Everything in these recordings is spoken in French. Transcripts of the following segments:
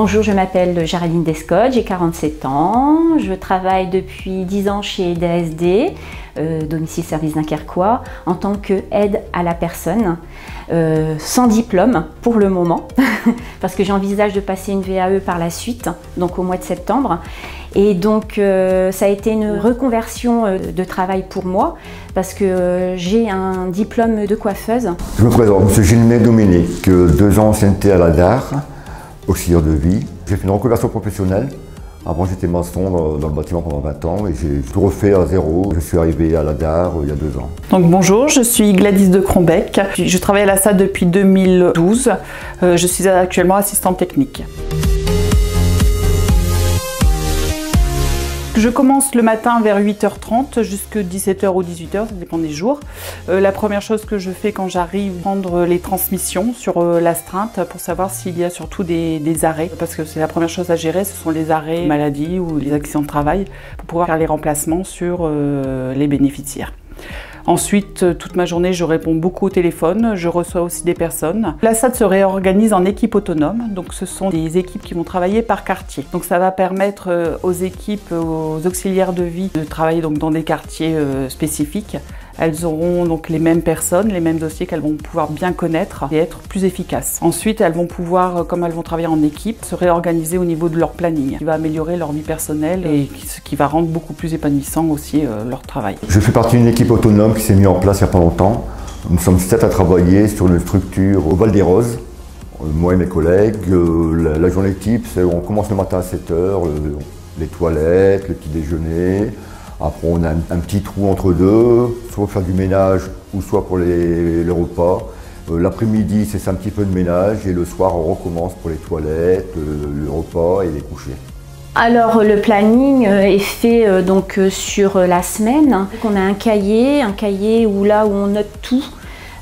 Bonjour, je m'appelle Géraldine Descottes, j'ai 47 ans, je travaille depuis 10 ans chez DSD, domicile service Dunkerquois, en tant qu'aide à la personne, sans diplôme pour le moment, parce que j'envisage de passer une VAE par la suite, donc au mois de septembre. Et donc ça a été une reconversion de travail pour moi, parce que j'ai un diplôme de coiffeuse. Je me présente, M. Gilmet Dominique, 2 ans ancienneté à la DAR, auxiliaire de vie. J'ai fait une reconversion professionnelle. Avant, j'étais maçon dans le bâtiment pendant 20 ans et j'ai tout refait à zéro. Je suis arrivé à la DAR il y a 2 ans. Donc bonjour, je suis Gladys de Crombec. Je travaille à la SAD depuis 2012. Je suis actuellement assistante technique. Je commence le matin vers 8h30 jusqu'à 17h ou 18h, ça dépend des jours. La première chose que je fais quand j'arrive, prendre les transmissions sur l'astreinte pour savoir s'il y a surtout des arrêts. Parce que c'est la première chose à gérer, ce sont les arrêts maladie ou les accidents de travail pour pouvoir faire les remplacements sur les bénéficiaires. Ensuite, toute ma journée, je réponds beaucoup au téléphone, je reçois aussi des personnes. La SAD se réorganise en équipes autonomes, donc ce sont des équipes qui vont travailler par quartier. Donc ça va permettre aux équipes, aux auxiliaires de vie de travailler donc dans des quartiers spécifiques. Elles auront donc les mêmes personnes, les mêmes dossiers qu'elles vont pouvoir bien connaître et être plus efficaces. Ensuite, elles vont pouvoir, comme elles vont travailler en équipe, se réorganiser au niveau de leur planning, qui va améliorer leur vie personnelle et ce qui va rendre beaucoup plus épanouissant aussi leur travail. Je fais partie d'une équipe autonome qui s'est mise en place il n'y a pas longtemps. Nous sommes 7 à travailler sur une structure au Val des Roses. Moi et mes collègues, la journée type, on commence le matin à 7 h, les toilettes, le petit déjeuner. Après, on a un petit trou entre deux, soit pour faire du ménage ou soit pour les repas. L'après-midi, c'est un petit peu de ménage et le soir, on recommence pour les toilettes, le repas et les couchers. Alors le planning est fait donc sur la semaine. On a un cahier où là où on note tout.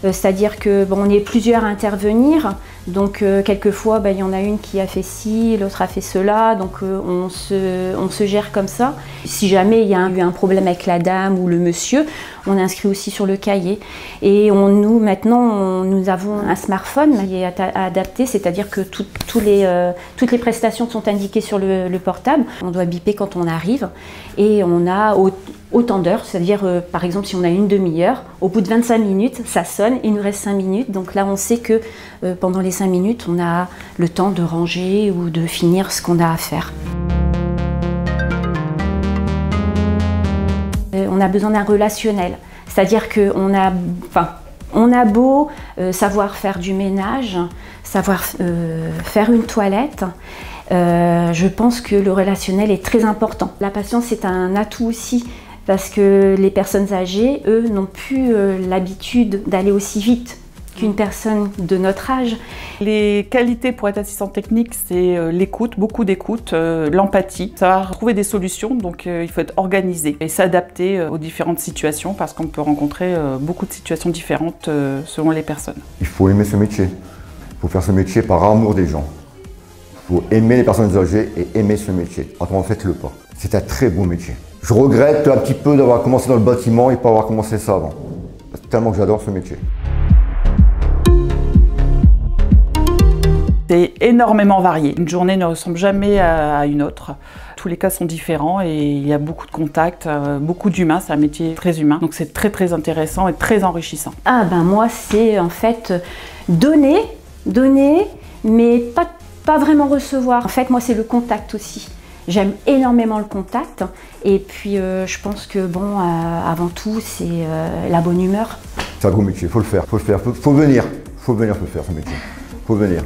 C'est-à-dire que bon, on est plusieurs à intervenir, donc quelquefois il y en a une qui a fait ci, l'autre a fait cela, donc on se gère comme ça. Si jamais il y a eu un problème avec la dame ou le monsieur, on inscrit aussi sur le cahier. Et maintenant, nous avons un smartphone qui est adapté, c'est-à-dire que toutes les prestations sont indiquées sur le portable. On doit biper quand on arrive et on a autant d'heures, c'est-à-dire par exemple si on a une demi-heure, au bout de 25 minutes, ça sonne, il nous reste 5 minutes. Donc là on sait que pendant les 5 minutes, on a le temps de ranger ou de finir ce qu'on a à faire. On a besoin d'un relationnel, c'est-à-dire qu'on a beau savoir faire du ménage, savoir faire une toilette, je pense que le relationnel est très important. La patience est un atout aussi, parce que les personnes âgées, eux, n'ont plus l'habitude d'aller aussi vite qu'une personne de notre âge. Les qualités pour être assistante technique, c'est l'écoute, beaucoup d'écoute, l'empathie, savoir trouver des solutions, donc il faut être organisé et s'adapter aux différentes situations parce qu'on peut rencontrer beaucoup de situations différentes selon les personnes. Il faut aimer ce métier, il faut faire ce métier par amour des gens. Il faut aimer les personnes âgées et aimer ce métier, autrement faites-le pas. C'est un très beau métier. Je regrette un petit peu d'avoir commencé dans le bâtiment et pas avoir commencé ça avant. Tellement que j'adore ce métier. C'est énormément varié. Une journée ne ressemble jamais à une autre. Tous les cas sont différents et il y a beaucoup de contacts, beaucoup d'humains. C'est un métier très humain, donc c'est très intéressant et très enrichissant. Moi, c'est en fait donner, mais pas vraiment recevoir. En fait, moi, c'est le contact aussi. J'aime énormément le contact et puis je pense que bon, avant tout, c'est la bonne humeur. C'est un gros métier, faut le faire, faut venir, faut le faire ce métier, faut venir.